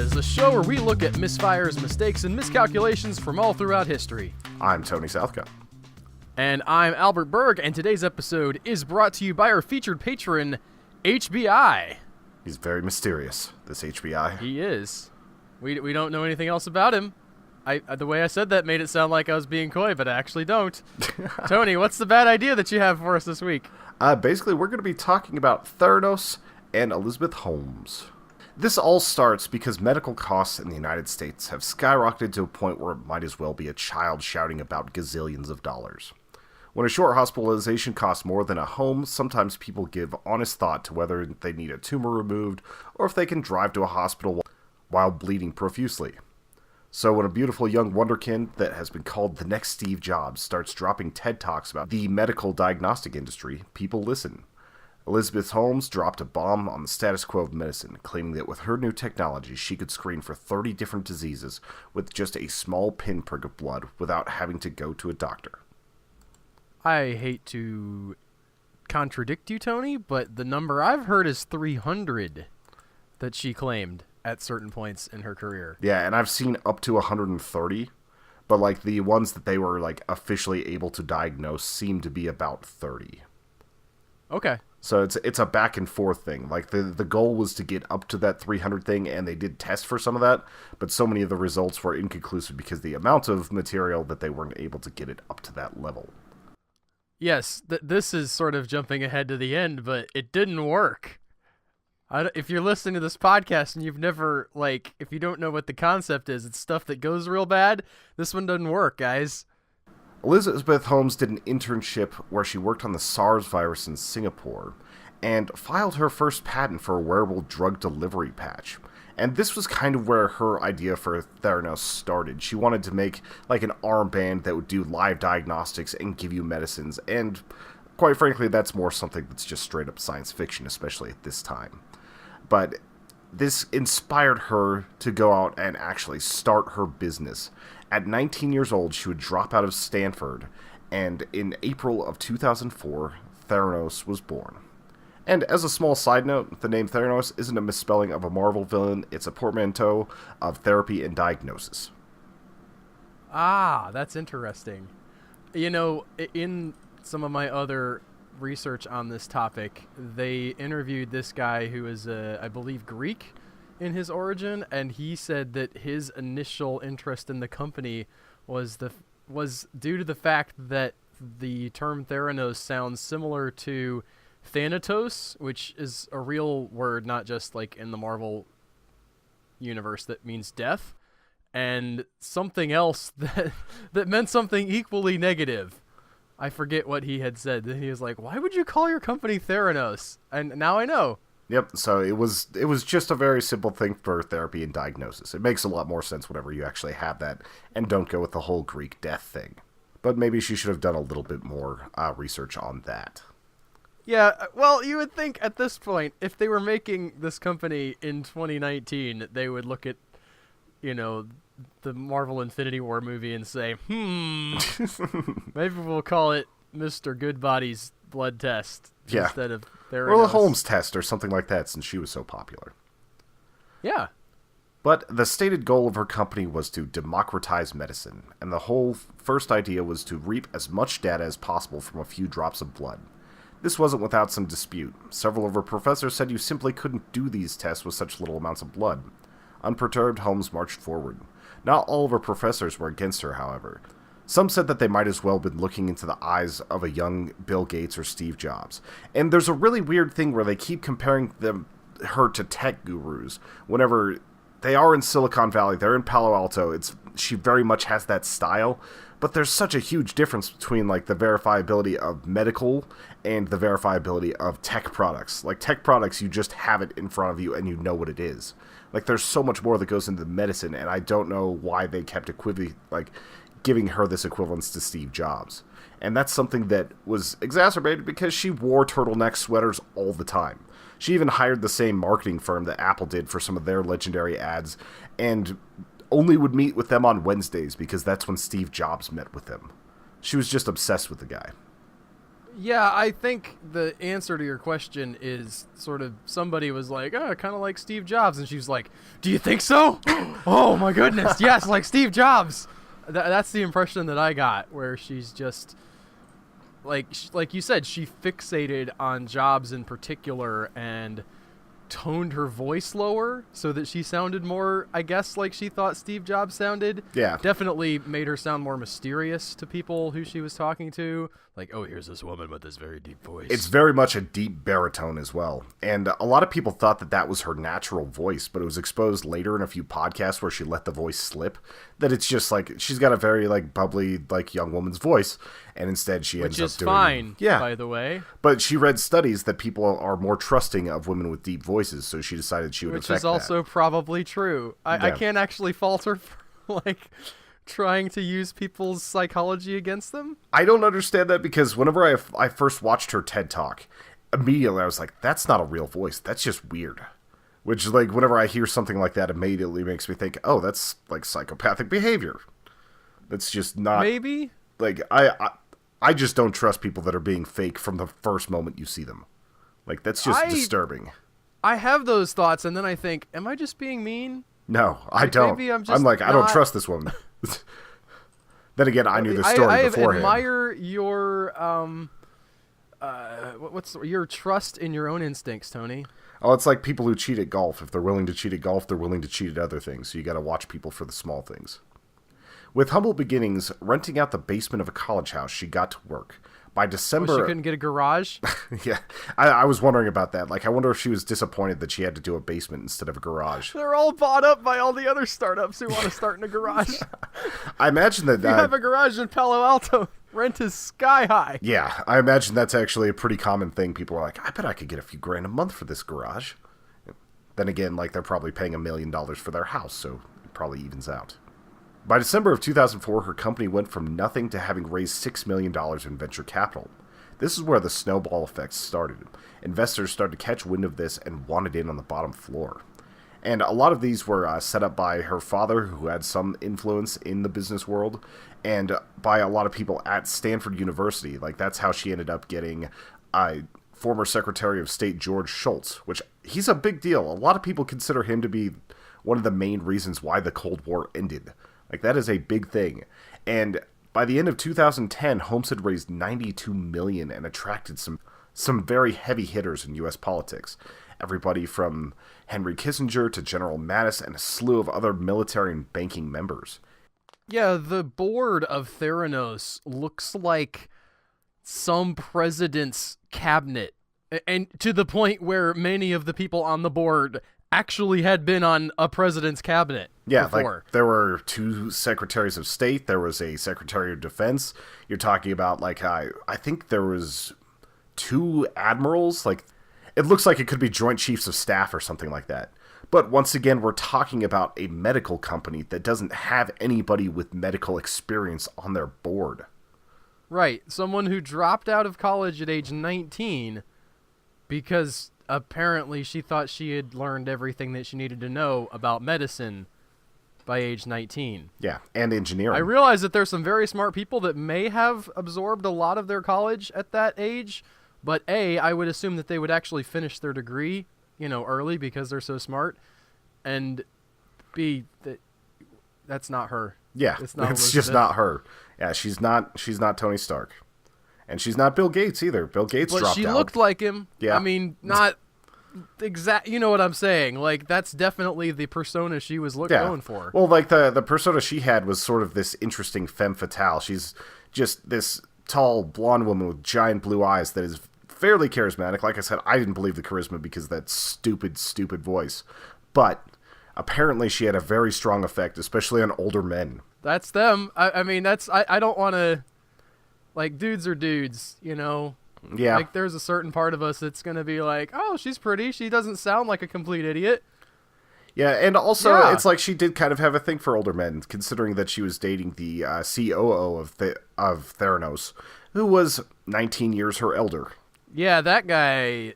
Is, a show where we look at misfires, mistakes, and miscalculations from all throughout history. I'm Tony Southcott. And I'm Albert Berg, and today's episode is brought to you by our featured patron, HBI. He's very mysterious, this HBI. He is. We don't know anything else about him. The way I said that made it sound like I was being coy, but I actually don't. Tony, what's the bad idea that you have for us this week? Basically, we're going to be talking about Theranos and Elizabeth Holmes. This all starts because medical costs in the United States have skyrocketed to a point where it might as well be a child shouting about gazillions of dollars. When a short hospitalization costs more than a home, sometimes people give honest thought to whether they need a tumor removed or if they can drive to a hospital while bleeding profusely. So when a beautiful young wonderkind that has been called the next Steve Jobs starts dropping TED Talks about the medical diagnostic industry, people listen. Elizabeth Holmes dropped a bomb on the status quo of medicine, claiming that with her new technology she could screen for 30 different diseases with just a small pinprick of blood without having to go to a doctor. I hate to contradict you, Tony, but the number I've heard is 300 that she claimed at certain points in her career. Yeah, and I've seen up to 130, but like the ones that they were like officially able to diagnose seem to be about 30. Okay. So it's a back and forth thing. Like the goal was to get up to that 300 thing, and they did test for some of that, but so many of the results were inconclusive because the amount of material that they weren't able to get it up to that level. Yes, this is sort of jumping ahead to the end, but it didn't work. If you're listening to this podcast and you've never, if you don't know what the concept is, it's stuff that goes real bad. This one doesn't work, guys. Elizabeth Holmes did an internship where she worked on the SARS virus in Singapore and filed her first patent for a wearable drug delivery patch. And this was kind of where her idea for Theranos started. She wanted to make like an armband that would do live diagnostics and give you medicines. And quite frankly, that's more something that's just straight up science fiction, especially at this time. But this inspired her to go out and actually start her business. At 19 years old, she would drop out of Stanford, and in April of 2004, Theranos was born. And as a small side note, the name Theranos isn't a misspelling of a Marvel villain, it's a portmanteau of therapy and diagnosis. Ah, that's interesting. You know, in some of my other research on this topic, they interviewed this guy who is, I believe, Greek in his origin, and he said that his initial interest in the company was due to the fact that the term Theranos sounds similar to Thanatos, which is a real word, not just like in the Marvel universe that means death, and something else that meant something equally negative. I forget what he had said. Then he was like, "Why would you call your company Theranos?" And now I know. Yep, so it was just a very simple thing for therapy and diagnosis. It makes a lot more sense whenever you actually have that and don't go with the whole Greek death thing. But maybe she should have done a little bit more research on that. Yeah, well, you would think at this point, if they were making this company in 2019, they would look at, the Marvel Infinity War movie and say, maybe we'll call it Mr. Goodbody's blood test instead of Theranos. Or the Holmes test or something like that, since she was so popular. Yeah. But the stated goal of her company was to democratize medicine, and the whole first idea was to reap as much data as possible from a few drops of blood. This wasn't without some dispute. Several of her professors said you simply couldn't do these tests with such little amounts of blood. Unperturbed, Holmes marched forward. Not all of her professors were against her, however. Some said that they might as well have been looking into the eyes of a young Bill Gates or Steve Jobs. And there's a really weird thing where they keep comparing her to tech gurus. Whenever they are in Silicon Valley, they're in Palo Alto, she very much has that style. But there's such a huge difference between like the verifiability of medical and the verifiability of tech products. Like tech products, you just have it in front of you and you know what it is. Like there's so much more that goes into medicine, and I don't know why they kept giving her this equivalence to Steve Jobs. And that's something that was exacerbated because she wore turtleneck sweaters all the time. She even hired the same marketing firm that Apple did for some of their legendary ads, and only would meet with them on Wednesdays because that's when Steve Jobs met with them. She was just obsessed with the guy. Yeah, I think the answer to your question is sort of somebody was like, oh, kind of like Steve Jobs. And she was like, do you think so? Oh, my goodness. Yes, like Steve Jobs. That's the impression that I got, where she's just, like you said, she fixated on Jobs in particular and toned her voice lower so that she sounded more, I guess, like she thought Steve Jobs sounded. Yeah. Definitely made her sound more mysterious to people who she was talking to. Like, oh, here's this woman with this very deep voice. It's very much a deep baritone as well. And a lot of people thought that that was her natural voice, but it was exposed later in a few podcasts where she let the voice slip, that it's just like, she's got a very like bubbly, like young woman's voice. And instead she ends up doing... Which is fine, by the way. But she read studies that people are more trusting of women with deep voices, so she decided she would affect that. Which is also probably true. I can't actually fault her for, like, trying to use people's psychology against them. I don't understand that, because whenever I first watched her TED Talk, immediately I was like, that's not a real voice. That's just weird. Which, like, whenever I hear something like that, immediately makes me think, oh, that's, like, psychopathic behavior. That's just not... Maybe? Like, I just don't trust people that are being fake from the first moment you see them. Like, that's just disturbing. I have those thoughts, and then I think, am I just being mean? No, I don't. Maybe I'm like, I don't trust this woman. Then again, I knew the story beforehand. I admire your your trust in your own instincts, Tony. Oh, it's like people who cheat at golf. If they're willing to cheat at golf, they're willing to cheat at other things. So you got to watch people for the small things. With humble beginnings, renting out the basement of a college house, she got to work. By December... she couldn't get a garage? Yeah, I was wondering about that. Like, I wonder if she was disappointed that she had to do a basement instead of a garage. They're all bought up by all the other startups who want to start in a garage. I imagine that... If you have a garage in Palo Alto, rent is sky high. Yeah, I imagine that's actually a pretty common thing. People are like, I bet I could get a few grand a month for this garage. Then again, like, they're probably paying $1 million for their house, so it probably evens out. By December of 2004, her company went from nothing to having raised $6 million in venture capital. This is where the snowball effect started. Investors started to catch wind of this and wanted in on the bottom floor. And a lot of these were set up by her father, who had some influence in the business world, and by a lot of people at Stanford University. Like, that's how she ended up getting former Secretary of State George Shultz, which he's a big deal. A lot of people consider him to be one of the main reasons why the Cold War ended. Like, that is a big thing. And by the end of 2010, Holmes had raised $92 million and attracted some very heavy hitters in U.S. politics. Everybody from Henry Kissinger to General Mattis and a slew of other military and banking members. Yeah, the board of Theranos looks like some president's cabinet. And to the point where many of the people on the board actually had been on a president's cabinet before. Like, there were 2 secretaries of state. There was a secretary of defense. You're talking about, like, I think there was 2 admirals. Like, it looks like it could be joint chiefs of staff or something like that. But once again, we're talking about a medical company that doesn't have anybody with medical experience on their board. Right. Someone who dropped out of college at age 19 because apparently she thought she had learned everything that she needed to know about medicine by age 19. Yeah, and engineering. I realize that there's some very smart people that may have absorbed a lot of their college at that age, but A, I would assume that they would actually finish their degree, early because they're so smart, and B, that's not her. Yeah, it's just not her. Yeah, she's not Tony Stark. And she's not Bill Gates either. Bill Gates dropped out. But she looked like him. Yeah. I mean, not exact. You know what I'm saying? Like, that's definitely the persona she was going for. Well, like, the persona she had was sort of this interesting femme fatale. She's just this tall, blonde woman with giant blue eyes that is fairly charismatic. Like I said, I didn't believe the charisma because of that stupid voice. But apparently she had a very strong effect, especially on older men. That's them. I mean, I don't want to... Like, dudes are dudes, Yeah. Like, there's a certain part of us that's going to be like, oh, she's pretty. She doesn't sound like a complete idiot. Yeah, and also, It's like she did kind of have a thing for older men, considering that she was dating the COO of Theranos, who was 19 years her elder. Yeah, that guy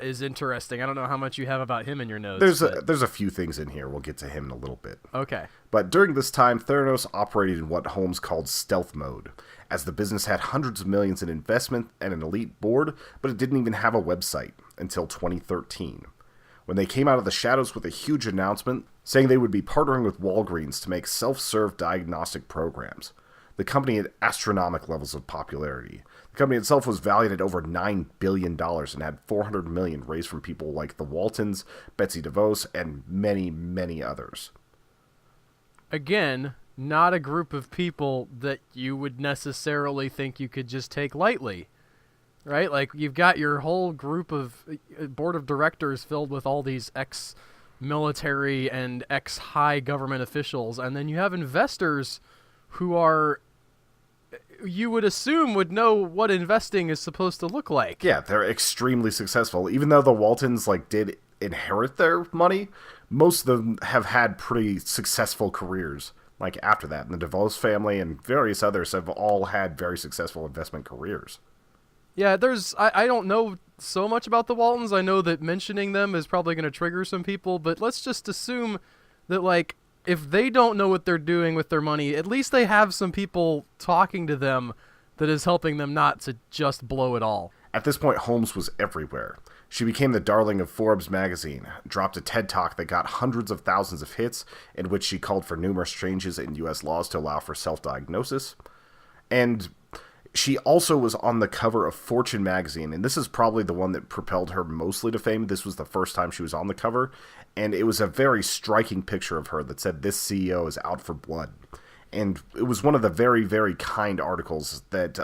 is interesting. I don't know how much you have about him in your notes. There's a few things in here. We'll get to him in a little bit. Okay. But during this time, Theranos operated in what Holmes called stealth mode, as the business had hundreds of millions in investment and an elite board, but it didn't even have a website until 2013, when they came out of the shadows with a huge announcement saying they would be partnering with Walgreens to make self-serve diagnostic programs. The company had astronomical levels of popularity. The company itself was valued at over $9 billion and had $400 million raised from people like the Waltons, Betsy DeVos, and many, many others. Again, not a group of people that you would necessarily think you could just take lightly, right? Like, you've got your whole group of board of directors filled with all these ex-military and ex-high government officials, and then you have investors who are, you would assume, would know what investing is supposed to look like. Yeah, they're extremely successful. Even though the Waltons did inherit their money, most of them have had pretty successful careers after that. And the DeVos family and various others have all had very successful investment careers. Yeah, I don't know so much about the Waltons. I know that mentioning them is probably going to trigger some people, but let's just assume that, if they don't know what they're doing with their money, at least they have some people talking to them that is helping them not to just blow it all. At this point, Holmes was everywhere. She became the darling of Forbes magazine, dropped a TED Talk that got hundreds of thousands of hits, in which she called for numerous changes in U.S. laws to allow for self-diagnosis. And she also was on the cover of Fortune magazine, and this is probably the one that propelled her mostly to fame. This was the first time she was on the cover, and it was a very striking picture of her that said, "This CEO is out for blood." And it was one of the very, very kind articles that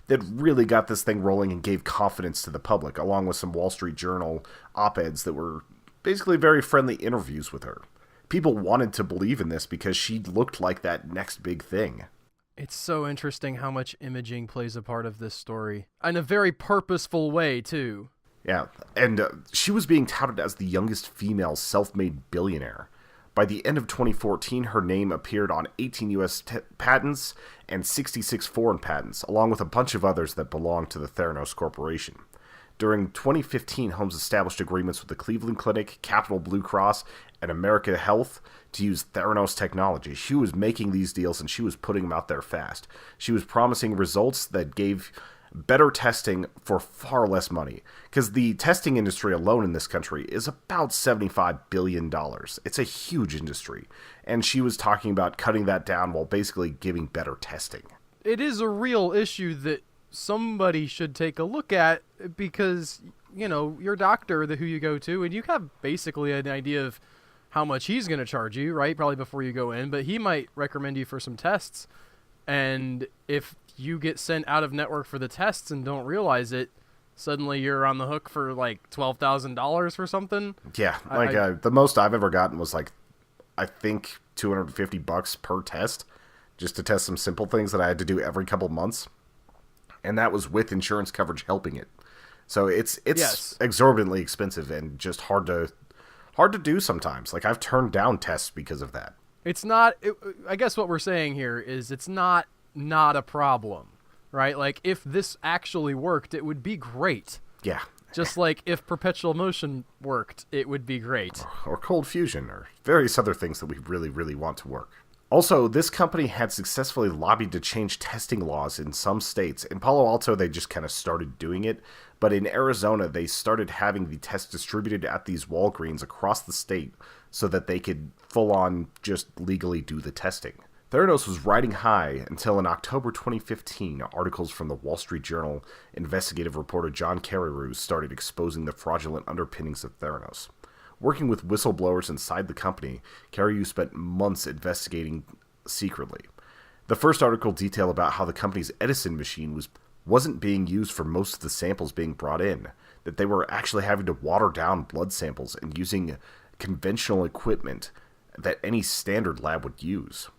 really got this thing rolling and gave confidence to the public, along with some Wall Street Journal op-eds that were basically very friendly interviews with her. People wanted to believe in this because she looked like that next big thing. It's so interesting how much imaging plays a part of this story. In a very purposeful way, too. Yeah, and she was being touted as the youngest female self-made billionaire. By the end of 2014, her name appeared on 18 U.S. patents and 66 foreign patents, along with a bunch of others that belonged to the Theranos Corporation. During 2015, Holmes established agreements with the Cleveland Clinic, Capital Blue Cross, and America Health to use Theranos technology. She was making these deals, and she was putting them out there fast. She was promising results that gave better testing for far less money, because the testing industry alone in this country is about $75 billion. It's a huge industry, and she was talking about cutting that down while basically giving better testing. It is a real issue that somebody should take a look at, because, your doctor, who you go to, and you have basically an idea of how much he's going to charge you, right? Probably before you go in, but he might recommend you for some tests. And if you get sent out of network for the tests and don't realize it, suddenly you're on the hook for $12,000 for something. Yeah, the most I've ever gotten was I think $250 per test, just to test some simple things that I had to do every couple months, and that was with insurance coverage helping it. So it's yes, exorbitantly expensive and just hard to do sometimes. I've turned down tests because of that. It's not. I guess what we're saying here is it's not a problem, right? If this actually worked, it would be great. Yeah. Just like if perpetual motion worked, it would be great. Or cold fusion, or various other things that we really, really want to work. Also, this company had successfully lobbied to change testing laws in some states. In Palo Alto, they just kind of started doing it. But in Arizona, they started having the tests distributed at these Walgreens across the state so that they could full-on just legally do the testing. Theranos was riding high until in October 2015, articles from the Wall Street Journal investigative reporter John Carreyrou started exposing the fraudulent underpinnings of Theranos. Working with whistleblowers inside the company, Carreyrou spent months investigating secretly. The first article detailed about how the company's Edison machine wasn't being used for most of the samples being brought in, that they were actually having to water down blood samples and using conventional equipment that any standard lab would use.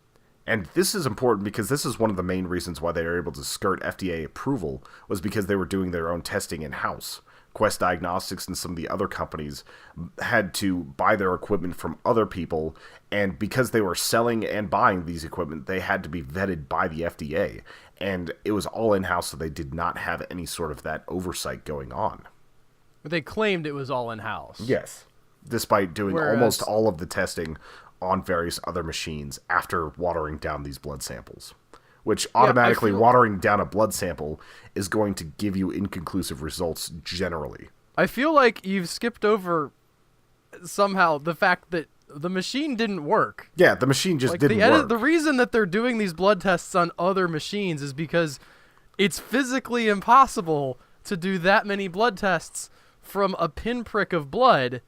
And this is important because this is one of the main reasons why they were able to skirt FDA approval, was because they were doing their own testing in-house. Quest Diagnostics and some of the other companies had to buy their equipment from other people, and because they were selling and buying these equipment, they had to be vetted by the FDA, and it was all in-house, so they did not have any sort of that oversight going on. But they claimed it was all in-house. Yes. Despite doing almost all of the testing on various other machines after watering down these blood samples. Which Yeah, automatically, watering down a blood sample is going to give you inconclusive results generally. I feel like you've skipped over somehow the fact that the machine didn't work. Yeah, the machine just didn't work. The reason that they're doing these blood tests on other machines is because it's physically impossible to do that many blood tests from a pinprick of blood,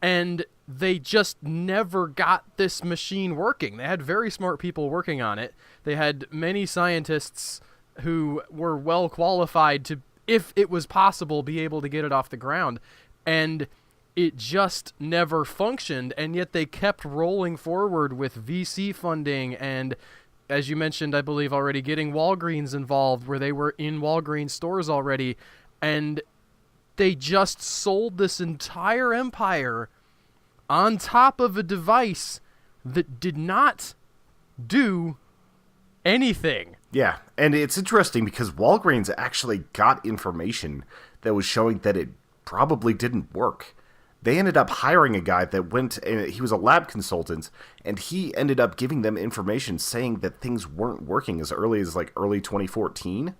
and they just never got this machine working. They had very smart people working on it. They had many scientists who were well qualified to, if it was possible, be able to get it off the ground. And it just never functioned, and yet they kept rolling forward with VC funding and, as you mentioned, I believe already, getting Walgreens involved, where they were in Walgreens stores already, and they just sold this entire empire on top of a device that did not do anything. Yeah, and it's interesting because Walgreens actually got information that was showing that it probably didn't work. They ended up hiring a guy that went, and he was a lab consultant, and he ended up giving them information saying that things weren't working as early as like early 2014.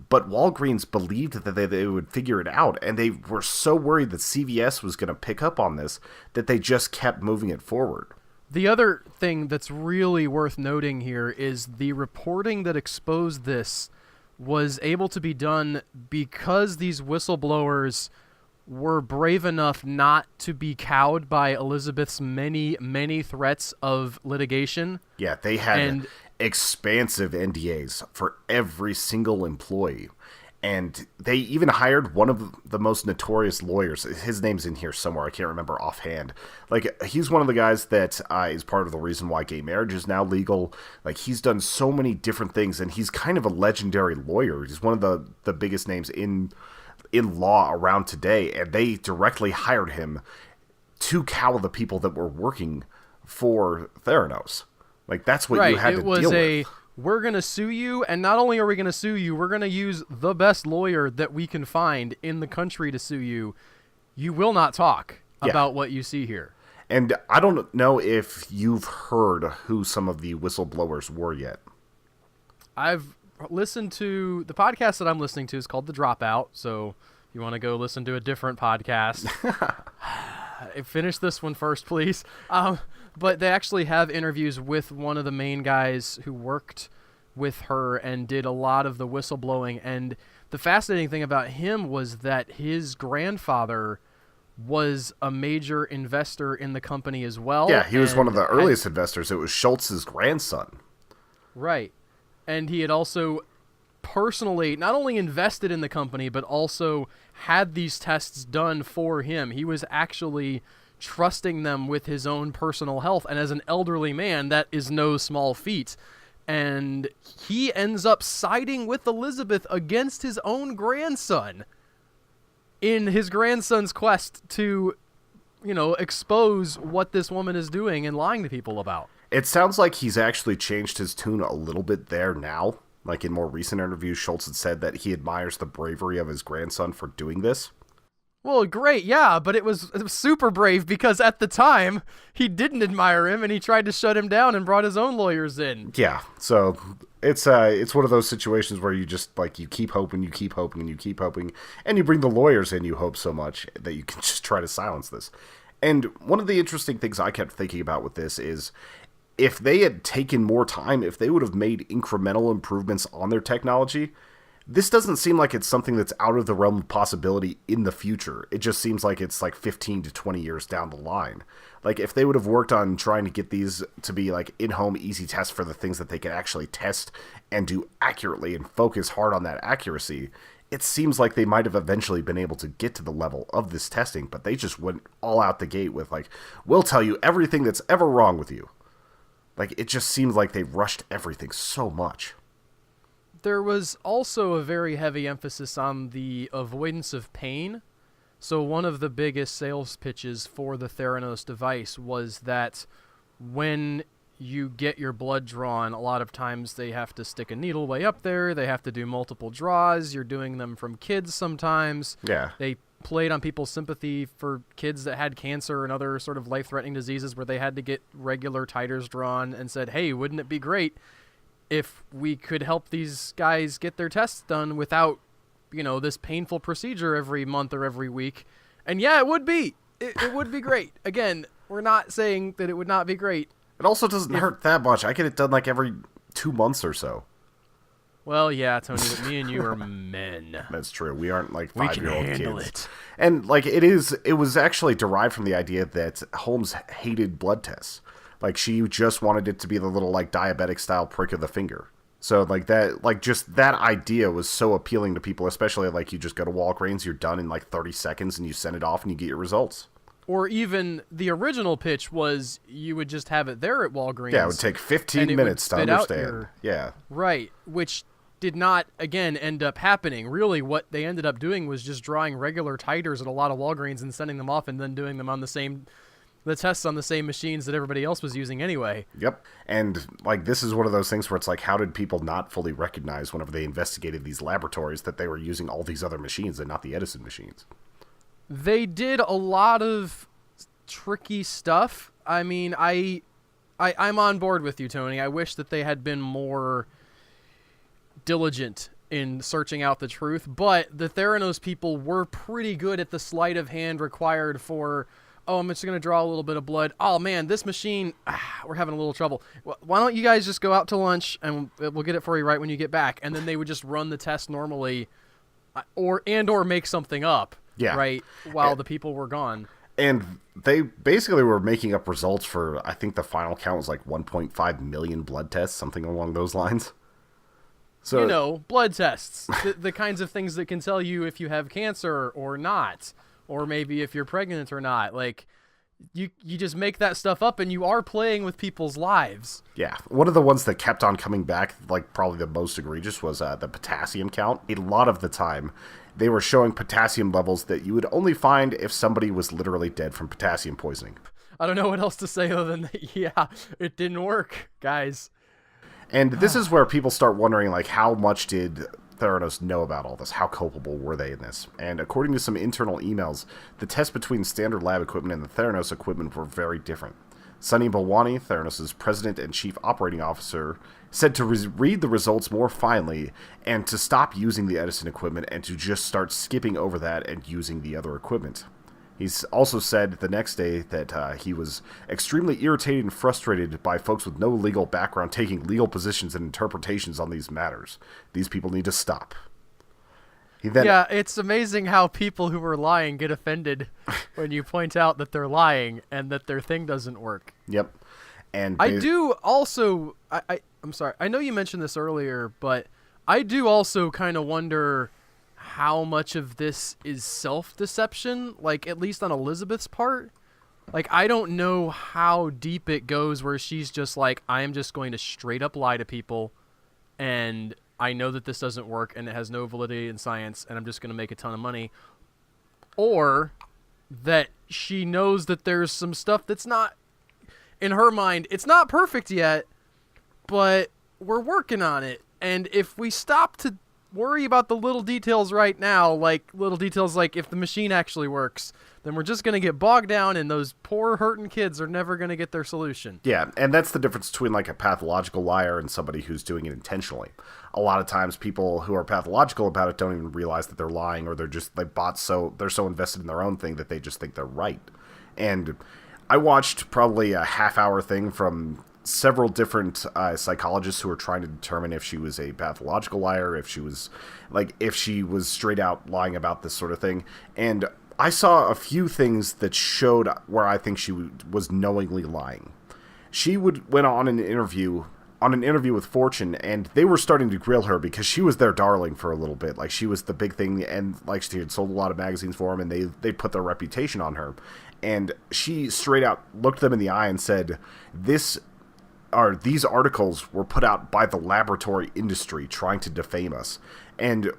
But Walgreens believed that they would figure it out, and they were so worried that CVS was going to pick up on this that they just kept moving it forward. The other thing that's really worth noting here is the reporting that exposed this was able to be done because these whistleblowers were brave enough not to be cowed by Elizabeth's many, many threats of litigation. Yeah, they had expansive NDAs for every single employee. And they even hired one of the most notorious lawyers. His name's in here somewhere. I can't remember offhand. Like, he's one of the guys that is part of the reason why gay marriage is now legal. Like, he's done so many different things, and he's kind of a legendary lawyer. He's one of the biggest names in law around today, and they directly hired him to cow the people that were working for Theranos. Like, that's what you had to deal with. We're going to sue you, and not only are we going to sue you, we're going to use the best lawyer that we can find in the country to sue you. You will not talk about what you see here. And I don't know if you've heard who some of the whistleblowers were yet. I've listened to the podcast that I'm listening to is called The Dropout, so if you want to go listen to a different podcast, finish this one first, please. But they actually have interviews with one of the main guys who worked with her and did a lot of the whistleblowing. And the fascinating thing about him was that his grandfather was a major investor in the company as well. Yeah, he was one of the earliest investors. It was Schultz's grandson. Right. And he had also personally not only invested in the company, but also had these tests done for him. He was actually trusting them with his own personal health. And as an elderly man, that is no small feat. And he ends up siding with Elizabeth against his own grandson in his grandson's quest to, expose what this woman is doing and lying to people about. It sounds like he's actually changed his tune a little bit there now. Like in more recent interviews, Schultz had said that he admires the bravery of his grandson for doing this. Well, great, yeah, but it was super brave because at the time, he didn't admire him and he tried to shut him down and brought his own lawyers in. Yeah, so it's one of those situations where you just, you keep hoping, and you bring the lawyers in, you hope so much that you can just try to silence this. And one of the interesting things I kept thinking about with this is, if they had taken more time, if they would have made incremental improvements on their technology, this doesn't seem like it's something that's out of the realm of possibility in the future. It just seems like it's 15 to 20 years down the line. Like, if they would have worked on trying to get these to be in-home easy tests for the things that they can actually test and do accurately and focus hard on that accuracy, it seems like they might have eventually been able to get to the level of this testing, but they just went all out the gate with we'll tell you everything that's ever wrong with you. It just seems like they rushed everything so much. There was also a very heavy emphasis on the avoidance of pain. So one of the biggest sales pitches for the Theranos device was that when you get your blood drawn, a lot of times they have to stick a needle way up there. They have to do multiple draws. You're doing them from kids sometimes. Yeah. They played on people's sympathy for kids that had cancer and other sort of life-threatening diseases where they had to get regular titers drawn, and said, hey, wouldn't it be great if we could help these guys get their tests done without, this painful procedure every month or every week? And yeah, it would be. It would be great. Again, we're not saying that it would not be great. It also doesn't hurt that much. I get it done like every 2 months or so. Well, yeah, Tony, but me and you are men. That's true. We aren't like 5-year-old kids. We can handle it. And like it was actually derived from the idea that Holmes hated blood tests. Like she just wanted it to be the little like diabetic style prick of the finger. So like that, like just that idea was so appealing to people, especially like you just go to Walgreens, you're done in like 30 seconds and you send it off and you get your results. Or even the original pitch was you would just have it there at Walgreens. Yeah, it would take 15 minutes to understand. Yeah. Right, which did not, again, end up happening. Really, what they ended up doing was just drawing regular titers at a lot of Walgreens and sending them off and then doing them on the tests on the same machines that everybody else was using anyway. Yep. And like this is one of those things where it's like, how did people not fully recognize whenever they investigated these laboratories that they were using all these other machines and not the Edison machines? They did a lot of tricky stuff. I mean, I'm on board with you, Tony. I wish that they had been more diligent in searching out the truth, but the Theranos people were pretty good at the sleight of hand required for, oh, I'm just going to draw a little bit of blood. Oh, man, this machine, we're having a little trouble. Why don't you guys just go out to lunch, and we'll get it for you right when you get back. And then they would just run the test normally or make something up, right, while the people were gone. And they basically were making up results for, I think the final count was like 1.5 million blood tests, something along those lines. So, blood tests, the kinds of things that can tell you if you have cancer or not, or maybe if you're pregnant or not. Like, you just make that stuff up, and you are playing with people's lives. Yeah. One of the ones that kept on coming back, like probably the most egregious, was the potassium count. A lot of the time, they were showing potassium levels that you would only find if somebody was literally dead from potassium poisoning. I don't know what else to say other than that, yeah, it didn't work, guys. And this is where people start wondering, like, how much did Theranos know about all this? How culpable were they in this? And according to some internal emails, the tests between standard lab equipment and the Theranos equipment were very different. Sunny Balwani, Theranos' president and chief operating officer, said to read the results more finely and to stop using the Edison equipment and to just start skipping over that and using the other equipment. He's also said the next day that he was extremely irritated and frustrated by folks with no legal background taking legal positions and interpretations on these matters. These people need to stop. Yeah, it's amazing how people who are lying get offended when you point out that they're lying and that their thing doesn't work. Yep. And I do also... I'm sorry. I know you mentioned this earlier, but I do also kind of wonder how much of this is self-deception, like at least on Elizabeth's part. Like, I don't know how deep it goes where she's just like, I am just going to straight up lie to people, and I know that this doesn't work and it has no validity in science, and I'm just going to make a ton of money. Or that she knows that there's some stuff that's not, in her mind, it's not perfect yet, but we're working on it. And if we stop to worry about the little details right now, like little details like if the machine actually works, then we're just going to get bogged down, and those poor hurting kids are never going to get their solution. Yeah, and that's the difference between like a pathological liar and somebody who's doing it intentionally. A lot of times people who are pathological about it don't even realize that they're lying, or they're so invested in their own thing that they just think they're right. And I watched probably a half-hour thing from several different psychologists who were trying to determine if she was a pathological liar, if she was straight out lying about this sort of thing. And I saw a few things that showed where I think she was knowingly lying. She went on an interview with Fortune, and they were starting to grill her because she was their darling for a little bit. Like, she was the big thing, and like she had sold a lot of magazines for them, and they put their reputation on her. And she straight out looked them in the eye and said, these articles were put out by the laboratory industry trying to defame us. And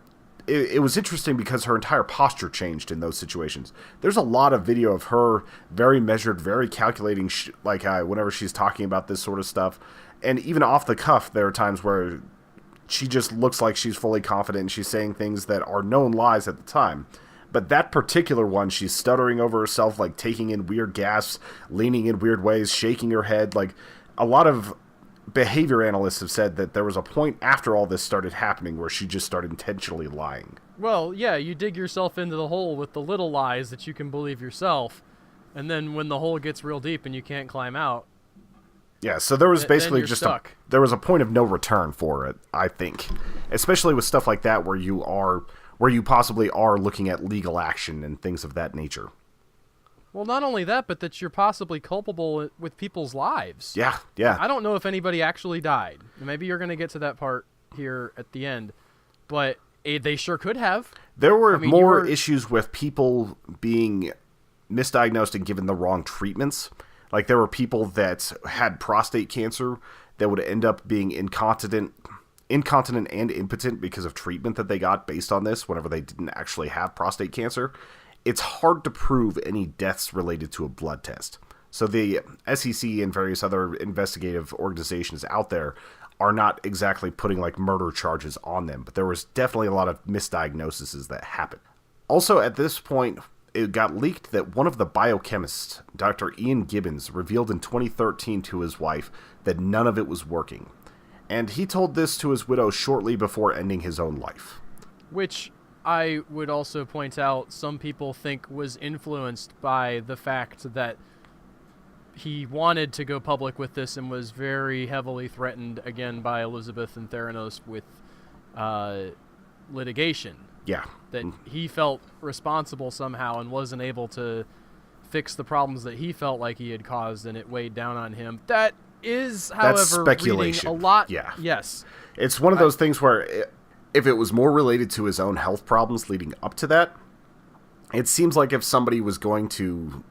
it was interesting because her entire posture changed in those situations. There's a lot of video of her very measured, very calculating, whenever she's talking about this sort of stuff. And even off the cuff, there are times where she just looks like she's fully confident and she's saying things that are known lies at the time. But that particular one, she's stuttering over herself, like taking in weird gasps, leaning in weird ways, shaking her head. Like, a lot of behavior analysts have said that there was a point after all this started happening where she just started intentionally lying. Well, yeah, you dig yourself into the hole with the little lies that you can believe yourself, and then when the hole gets real deep and you can't climb out... Yeah, so there was basically just stuck. There was a point of no return for it, I think. Especially with stuff like that where you possibly are looking at legal action and things of that nature. Well, not only that, but that you're possibly culpable with people's lives. Yeah, yeah. I don't know if anybody actually died. Maybe you're going to get to that part here at the end, but they sure could have. There were more issues with people being misdiagnosed and given the wrong treatments. Like, there were people that had prostate cancer that would end up being incontinent and impotent because of treatment that they got based on this whenever they didn't actually have prostate cancer. It's hard to prove any deaths related to a blood test. So the SEC and various other investigative organizations out there are not exactly putting like murder charges on them, but there was definitely a lot of misdiagnoses that happened. Also, at this point, it got leaked that one of the biochemists, Dr. Ian Gibbons, revealed in 2013 to his wife that none of it was working. And he told this to his widow shortly before ending his own life. Which I would also point out some people think was influenced by the fact that he wanted to go public with this and was very heavily threatened again by Elizabeth and Theranos with litigation. Yeah. That he felt responsible somehow and wasn't able to fix the problems that he felt like he had caused, and it weighed down on him. That is, however, that's speculation. Reading a lot. Yeah. Yes. It's one of those things where if it was more related to his own health problems leading up to that, it seems like if somebody was going to,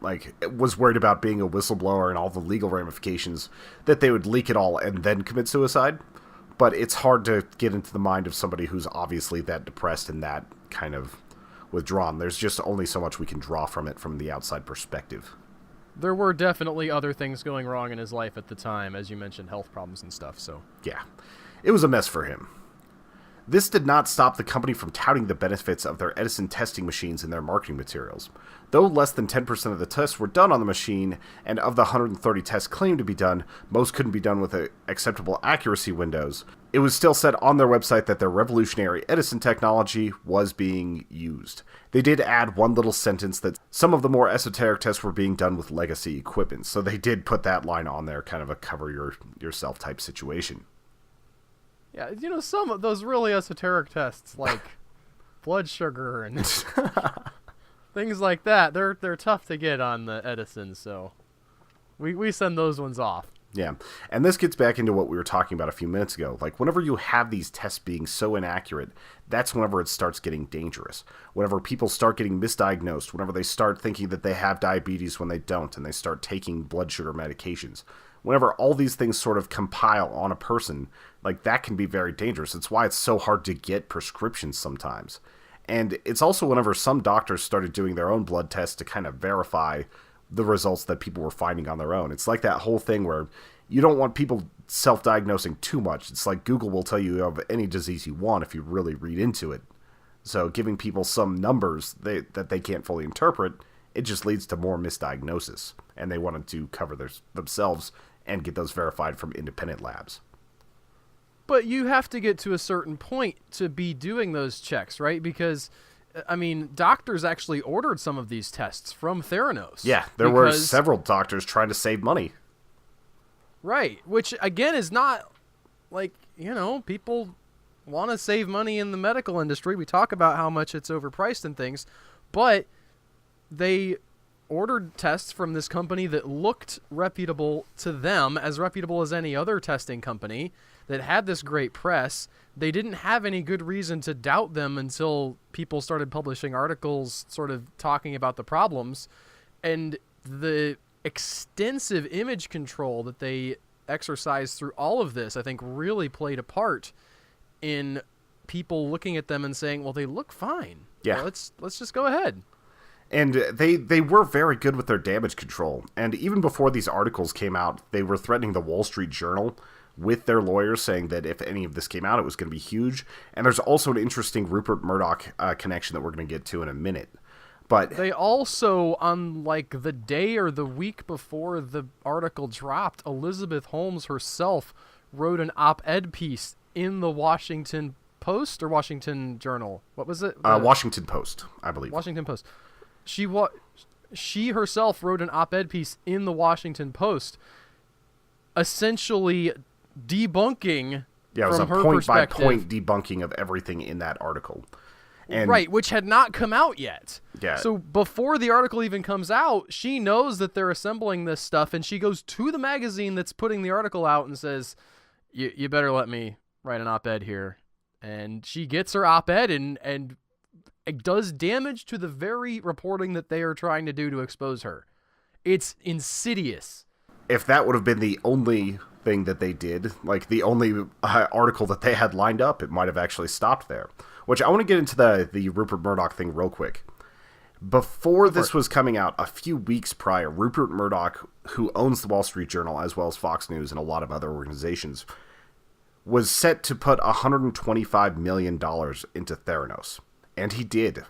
was worried about being a whistleblower and all the legal ramifications, that they would leak it all and then commit suicide. But it's hard to get into the mind of somebody who's obviously that depressed and that kind of withdrawn. There's just only so much we can draw from it from the outside perspective. There were definitely other things going wrong in his life at the time, as you mentioned, health problems and stuff, so... Yeah. It was a mess for him. This did not stop the company from touting the benefits of their Edison testing machines in their marketing materials. Though less than 10% of the tests were done on the machine, and of the 130 tests claimed to be done, most couldn't be done with acceptable accuracy windows, it was still said on their website that their revolutionary Edison technology was being used. They did add one little sentence that some of the more esoteric tests were being done with legacy equipment, so they did put that line on there, kind of a cover yourself type situation. Yeah, some of those really esoteric tests, like blood sugar and things like that, they're tough to get on the Edison, so we send those ones off. Yeah, and this gets back into what we were talking about a few minutes ago. Like, whenever you have these tests being so inaccurate, that's whenever it starts getting dangerous. Whenever people start getting misdiagnosed, whenever they start thinking that they have diabetes when they don't, and they start taking blood sugar medications. Whenever all these things sort of compile on a person, that can be very dangerous. It's why it's so hard to get prescriptions sometimes. And it's also whenever some doctors started doing their own blood tests to kind of verify the results that people were finding on their own. It's like that whole thing where you don't want people self-diagnosing too much. It's like Google will tell you of any disease you want if you really read into it. So giving people some numbers that they can't fully interpret, it just leads to more misdiagnosis. And they wanted to cover themselves and get those verified from independent labs. But you have to get to a certain point to be doing those checks, right? Because, doctors actually ordered some of these tests from Theranos. Yeah, there were several doctors trying to save money. Right, which, again, is not, people want to save money in the medical industry. We talk about how much it's overpriced and things, but they ordered tests from this company that looked reputable to them, as reputable as any other testing company, that had this great press. They didn't have any good reason to doubt them until people started publishing articles sort of talking about the problems. And the extensive image control that they exercised through all of this, I think, really played a part in people looking at them and saying, well, they look fine. Yeah. Well, let's just go ahead. And they were very good with their damage control. And even before these articles came out, they were threatening the Wall Street Journal with their lawyers, saying that if any of this came out, it was going to be huge. And there's also an interesting Rupert Murdoch connection that we're going to get to in a minute. But they also, on like the day or the week before the article dropped, Elizabeth Holmes herself wrote an op-ed piece in the Washington Post or Washington Journal. What was it? Washington Post, I believe. Washington Post. She herself wrote an op-ed piece in the Washington Post, essentially debunking. Yeah, it was from a her point-by-point debunking of everything in that article. And right, which had not come out yet. Yeah. So before the article even comes out, she knows that they're assembling this stuff, and she goes to the magazine that's putting the article out and says, you better let me write an op-ed here. And she gets her op-ed and it does damage to the very reporting that they are trying to do to expose her. It's insidious. If that would have been the only thing that they did, like the only article that they had lined up, it might have actually stopped there. Which I want to get into the Rupert Murdoch thing real quick. Before this was coming out, a few weeks prior, Rupert Murdoch, who owns the Wall Street Journal as well as Fox News and a lot of other organizations, was set to put $125 million into Theranos. And he did.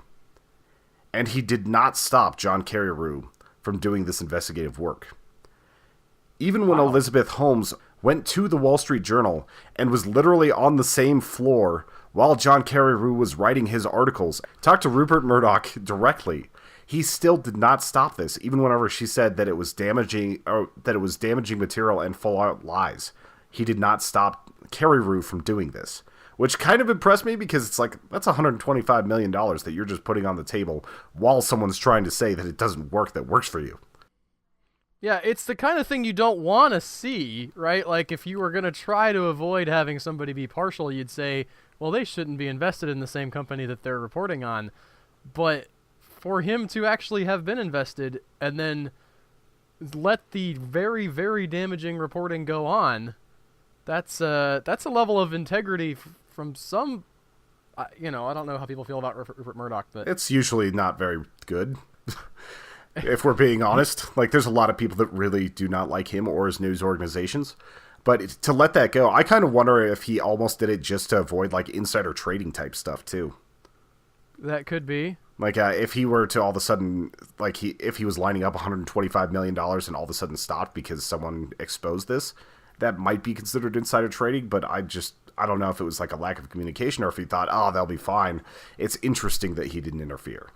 And he did not stop John Carreyrou from doing this investigative work. Even when Elizabeth Holmes went to the Wall Street Journal and was literally on the same floor while John Carreyrou was writing his articles, talked to Rupert Murdoch directly, he still did not stop this, even whenever she said that it was damaging material and full-out lies. He did not stop Carreyrou from doing this, which kind of impressed me because it's like, that's $125 million that you're just putting on the table while someone's trying to say that it doesn't work, that works for you. Yeah, it's the kind of thing you don't want to see, right? Like, if you were going to try to avoid having somebody be partial, you'd say, well, they shouldn't be invested in the same company that they're reporting on. But for him to actually have been invested and then let the very, very damaging reporting go on, that's a level of integrity from some, I don't know how people feel about Rupert Murdoch, but it's usually not very good. If we're being honest, like, there's a lot of people that really do not like him or his news organizations. But to let that go, I kind of wonder if he almost did it just to avoid, like, insider trading type stuff, too. That could be. Like, if he were to all of a sudden, like, if he was lining up $125 million and all of a sudden stopped because someone exposed this, that might be considered insider trading, but I don't know if it was, like, a lack of communication or if he thought, oh, they'll be fine. It's interesting that he didn't interfere.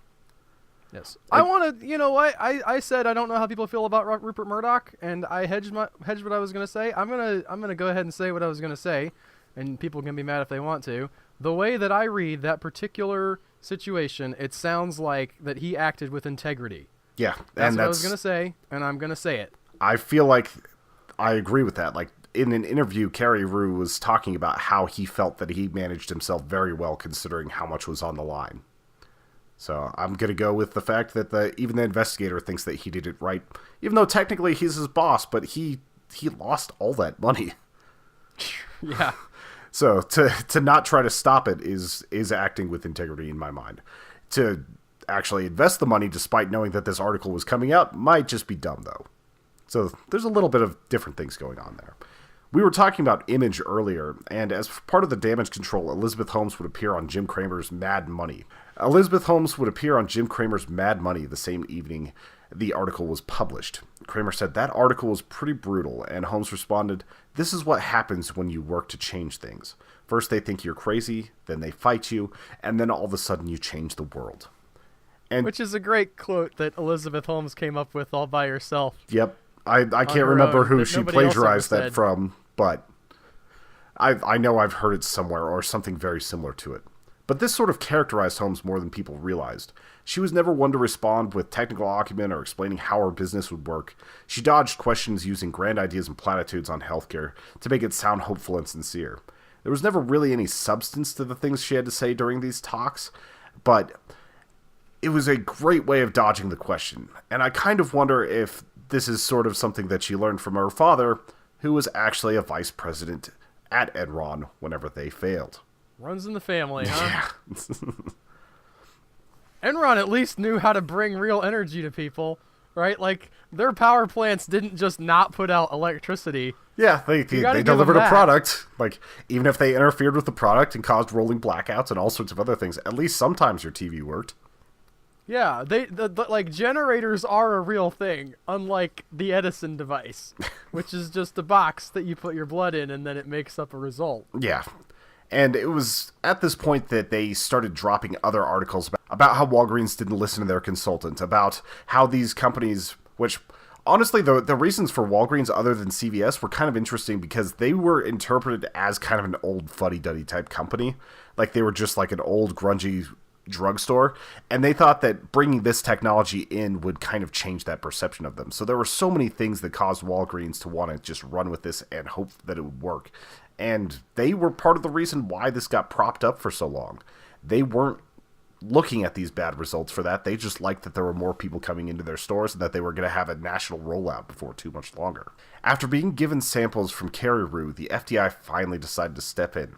Yes. I want to, you know what? I said I don't know how people feel about Rupert Murdoch, and I hedged what I was going to say. I'm going to go ahead and say what I was going to say, and people can be mad if they want to. The way that I read that particular situation, it sounds like that he acted with integrity. Yeah. That's what I was going to say, and I'm going to say it. I feel like I agree with that. Like, in an interview, Carreyrou was talking about how he felt that he managed himself very well considering how much was on the line. So I'm going to go with the fact that even the investigator thinks that he did it right, even though technically he's his boss, but he lost all that money. Yeah. So to not try to stop it is acting with integrity in my mind. To actually invest the money despite knowing that this article was coming out might just be dumb, though. So there's a little bit of different things going on there. We were talking about image earlier, and as part of the damage control, Elizabeth Holmes would appear on Jim Cramer's Mad Money. Elizabeth Holmes would appear on Jim Cramer's Mad Money the same evening the article was published. Cramer said that article was pretty brutal, and Holmes responded, "This is what happens when you work to change things. First they think you're crazy, then they fight you, and then all of a sudden you change the world." And which is a great quote that Elizabeth Holmes came up with all by herself. Yep. I can't remember who she plagiarized that said. from, but I know I've heard it somewhere or something very similar to it. But this sort of characterized Holmes more than people realized. She was never one to respond with technical acumen or explaining how her business would work. She dodged questions using grand ideas and platitudes on healthcare to make it sound hopeful and sincere. There was never really any substance to the things she had to say during these talks, but it was a great way of dodging the question. And I kind of wonder if this is sort of something that she learned from her father, who was actually a vice president at Enron whenever they failed. Runs in the family, huh? Yeah. Enron at least knew how to bring real energy to people, right? Like, their power plants didn't just not put out electricity. Yeah, they delivered a product. Like, even if they interfered with the product and caused rolling blackouts and all sorts of other things, at least sometimes your TV worked. Yeah, like generators are a real thing, unlike the Edison device, which is just a box that you put your blood in and then it makes up a result. Yeah. And it was at this point that they started dropping other articles about how Walgreens didn't listen to their consultant, about how these companies, which honestly, the reasons for Walgreens other than CVS were kind of interesting because they were interpreted as kind of an old fuddy-duddy type company. Like they were just like an old grungy drugstore, and they thought that bringing this technology in would kind of change that perception of them. So there were so many things that caused Walgreens to want to just run with this and hope that it would work. And they were part of the reason why this got propped up for so long. They weren't looking at these bad results for that. They just liked that there were more people coming into their stores and that they were going to have a national rollout before too much longer. After being given samples from Caribou, the FDA finally decided to step in.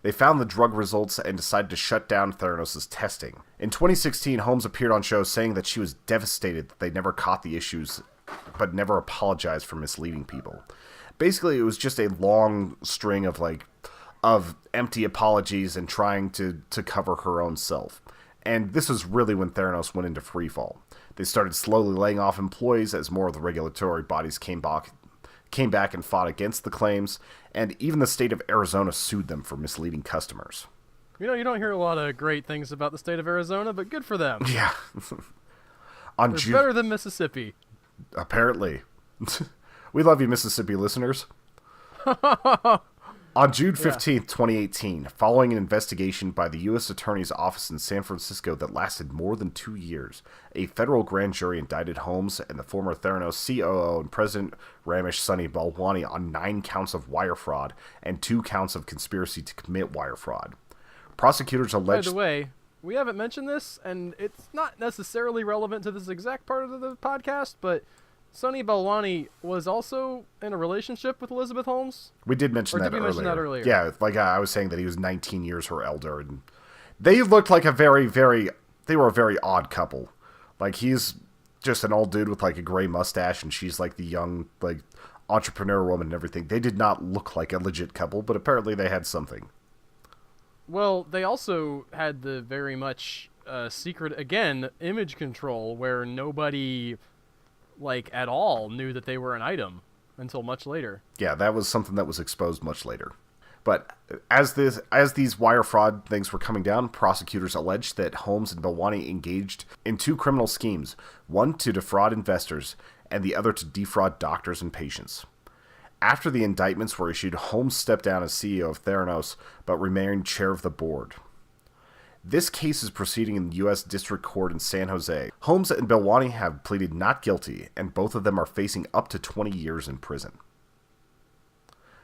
They found the drug results and decided to shut down Theranos' testing. In 2016, Holmes appeared on shows saying that she was devastated that they never caught the issues, but never apologized for misleading people. Basically, it was just a long string of empty apologies and trying to cover her own self. And this was really when Theranos went into freefall. They started slowly laying off employees as more of the regulatory bodies came back and fought against the claims, and even the state of Arizona sued them for misleading customers. You know, you don't hear a lot of great things about the state of Arizona, but good for them. Yeah. They're better than Mississippi. Apparently. We love you, Mississippi listeners. On June 15th, 2018, following an investigation by the U.S. Attorney's Office in San Francisco that lasted more than 2 years, a federal grand jury indicted Holmes and the former Theranos COO and President Ramesh Sunny Balwani on 9 counts of wire fraud and 2 counts of conspiracy to commit wire fraud. Prosecutors alleged... By the way, we haven't mentioned this, and it's not necessarily relevant to this exact part of the podcast, but Sunny Balwani was also in a relationship with Elizabeth Holmes. We did mention that earlier. Or did we mention that earlier? Yeah, like I was saying that he was 19 years her elder, and they looked like they were a very odd couple. Like, he's just an old dude with like a gray mustache, and she's like the young, like, entrepreneur woman and everything. They did not look like a legit couple, but apparently they had something. Well, they also had the very much secret, again, image control, where nobody, like, at all knew that they were an item until much later. Yeah, that was something that was exposed much later. But as these wire fraud things were coming down, prosecutors alleged that Holmes and Balwani engaged in 2 criminal schemes, one to defraud investors and the other to defraud doctors and patients. After the indictments were issued, Holmes stepped down as CEO of Theranos, but remained chair of the board. This case is proceeding in the U.S. District Court in San Jose. Holmes and Balwani have pleaded not guilty, and both of them are facing up to 20 years in prison.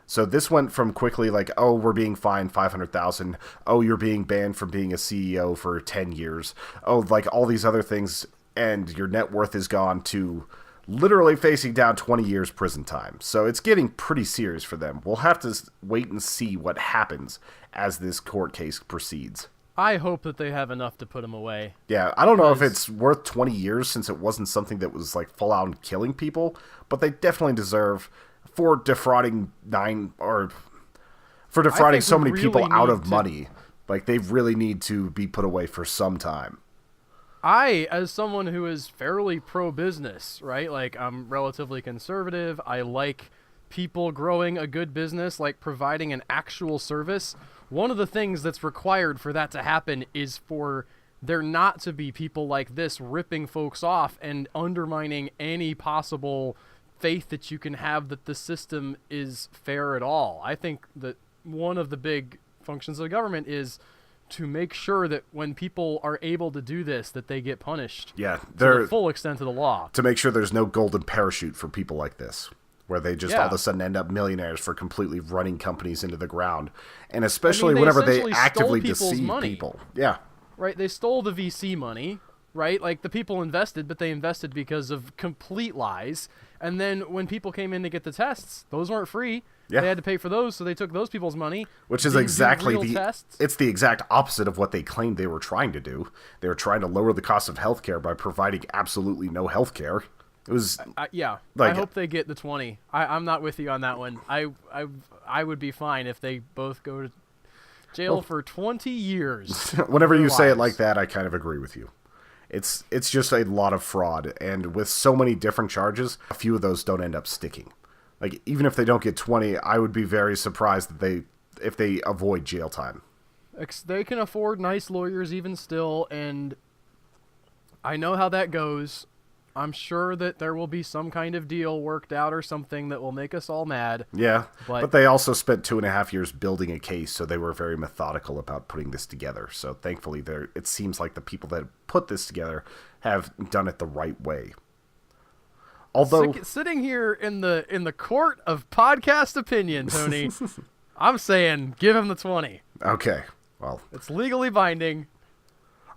So this went from quickly like, oh, we're being fined $500,000. Oh, you're being banned from being a CEO for 10 years. Oh, like all these other things, and your net worth is gone, to literally facing down 20 years prison time. So it's getting pretty serious for them. We'll have to wait and see what happens as this court case proceeds. I hope that they have enough to put him away. Yeah, I don't know if it's worth 20 years since it wasn't something that was like full out killing people, but they definitely deserve for defrauding so many people out of money. Like, they really need to be put away for some time. I, as someone who is fairly pro-business, right? Like, I'm relatively conservative. I like people growing a good business, like providing an actual service. One of the things that's required for that to happen is for there not to be people like this ripping folks off and undermining any possible faith that you can have that the system is fair at all. I think that one of the big functions of the government is to make sure that when people are able to do this, that they get punished to the full extent of the law. To make sure there's no golden parachute for people like this, where they just all of a sudden end up millionaires for completely running companies into the ground. And especially whenever they actively deceive people. Yeah. Right, they stole the VC money, right? Like, the people invested, but they invested because of complete lies. And then when people came in to get the tests, those weren't free. Yeah. They had to pay for those, so they took those people's money. Which is exactly it's the exact opposite of what they claimed they were trying to do. They were trying to lower the cost of healthcare by providing absolutely no healthcare. It was yeah. I hope they get the 20. I'm not with you on that one. I would be fine if they both go to jail for 20 years. Whenever you say it like that, I kind of agree with you. It's just a lot of fraud, and with so many different charges, a few of those don't end up sticking. Like, even if they don't get 20, I would be very surprised that if they avoid jail time. They can afford nice lawyers even still, and I know how that goes. I'm sure that there will be some kind of deal worked out or something that will make us all mad. Yeah, but they also spent 2.5 years building a case, so they were very methodical about putting this together. So thankfully, it seems like the people that put this together have done it the right way. Although sitting here in the court of podcast opinion, Tony, I'm saying give him the 20. Okay, well, it's legally binding.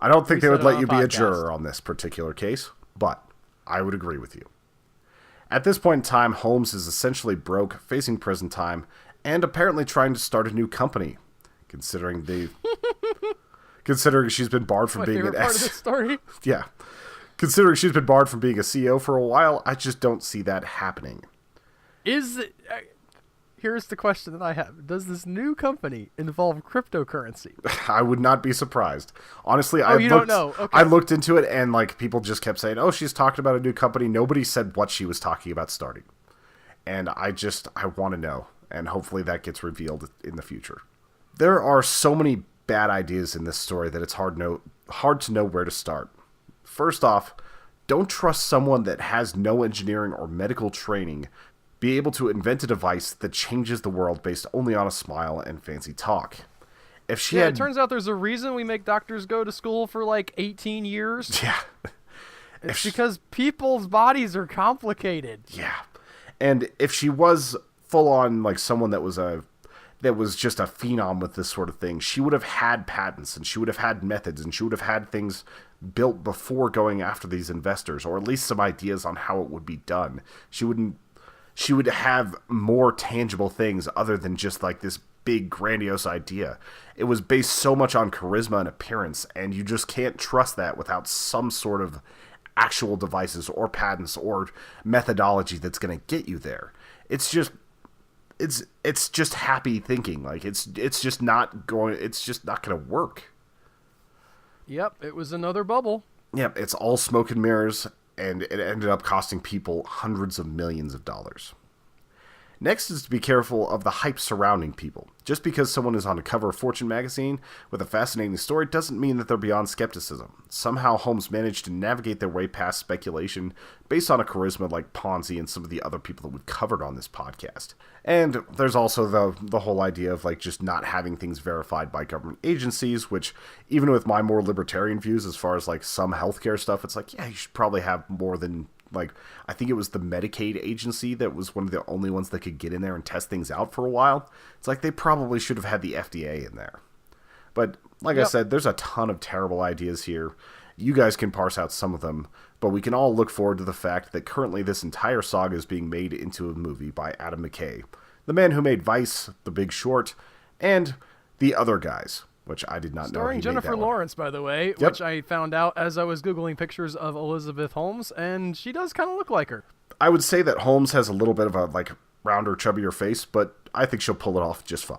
I don't think they would let you be a juror on this particular case, but I would agree with you. At this point in time, Holmes is essentially broke, facing prison time, and apparently trying to start a new company. Considering she's been barred from being part of this story. Yeah. Considering she's been barred from being a CEO for a while, I just don't see that happening. Here's the question that I have. Does this new company involve cryptocurrency? I would not be surprised. Honestly, don't know. Okay. I looked into it, and like people just kept saying, oh, she's talking about a new company. Nobody said what she was talking about starting. And I want to know. And hopefully that gets revealed in the future. There are so many bad ideas in this story that it's hard to know where to start. First off, don't trust someone that has no engineering or medical training be able to invent a device that changes the world based only on a smile and fancy talk. It turns out there's a reason we make doctors go to school for like 18 years. Yeah. It's because people's bodies are complicated. Yeah. And if she was full on like someone that was just a phenom with this sort of thing, she would have had patents, and she would have had methods, and she would have had things built before going after these investors, or at least some ideas on how it would be done. She would have more tangible things other than just like this big grandiose idea. It was based so much on charisma and appearance, and you just can't trust that without some sort of actual devices or patents or methodology that's going to get you there. It's just happy thinking. Like it's just not going to work. Yep, it was another bubble. Yep, it's all smoke and mirrors, and it ended up costing people hundreds of millions of dollars. Next is to be careful of the hype surrounding people. Just because someone is on a cover of Fortune magazine with a fascinating story doesn't mean that they're beyond skepticism. Somehow Holmes managed to navigate their way past speculation based on a charisma like Ponzi and some of the other people that we've covered on this podcast. And there's also the whole idea of like just not having things verified by government agencies, which even with my more libertarian views as far as like some healthcare stuff, it's like, yeah, you should probably have more than like, I think it was the Medicaid agency that was one of the only ones that could get in there and test things out for a while. It's like they probably should have had the FDA in there. But like I said, there's a ton of terrible ideas here. You guys can parse out some of them, but we can all look forward to the fact that currently this entire saga is being made into a movie by Adam McKay, the man who made Vice, The Big Short, and The Other Guys, which I did not know he Starring made Jennifer that Lawrence, by the way, which I found out as I was Googling pictures of Elizabeth Holmes, and she does kind of look like her. I would say that Holmes has a little bit of a like rounder, chubbier face, but I think she'll pull it off just fine.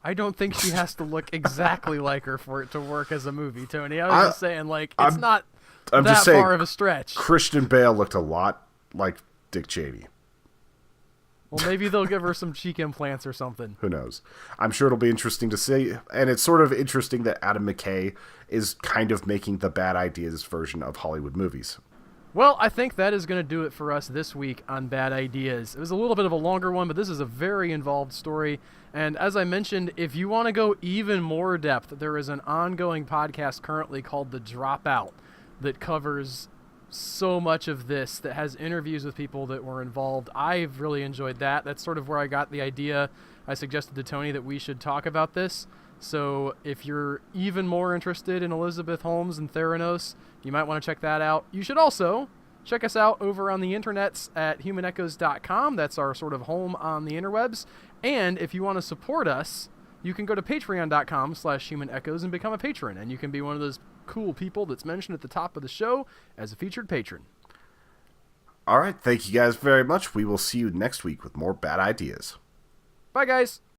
I don't think she has to look exactly like her for it to work as a movie, Tony. I was just saying, like, it's not that far of a stretch. Christian Bale looked a lot like Dick Cheney. Well, maybe they'll give her some cheek implants or something. Who knows? I'm sure it'll be interesting to see. And it's sort of interesting that Adam McKay is kind of making the bad ideas version of Hollywood movies. Well, I think that is going to do it for us this week on Bad Ideas. It was a little bit of a longer one, but this is a very involved story. And as I mentioned, if you want to go even more depth, there is an ongoing podcast currently called The Dropout that covers so much of this, that has interviews with people that were involved. I've really enjoyed that. That's sort of where I got the idea. I suggested to Tony that we should talk about this. So if you're even more interested in Elizabeth Holmes and Theranos, you might want to check that out. You should also check us out over on the internets at humanechoes.com. That's our sort of home on the interwebs. And if you want to support us, you can go to patreon.com/humanechoes and become a patron. And you can be one of those cool people that's mentioned at the top of the show as a featured patron. All right. Thank you guys very much. We will see you next week with more bad ideas. Bye, guys.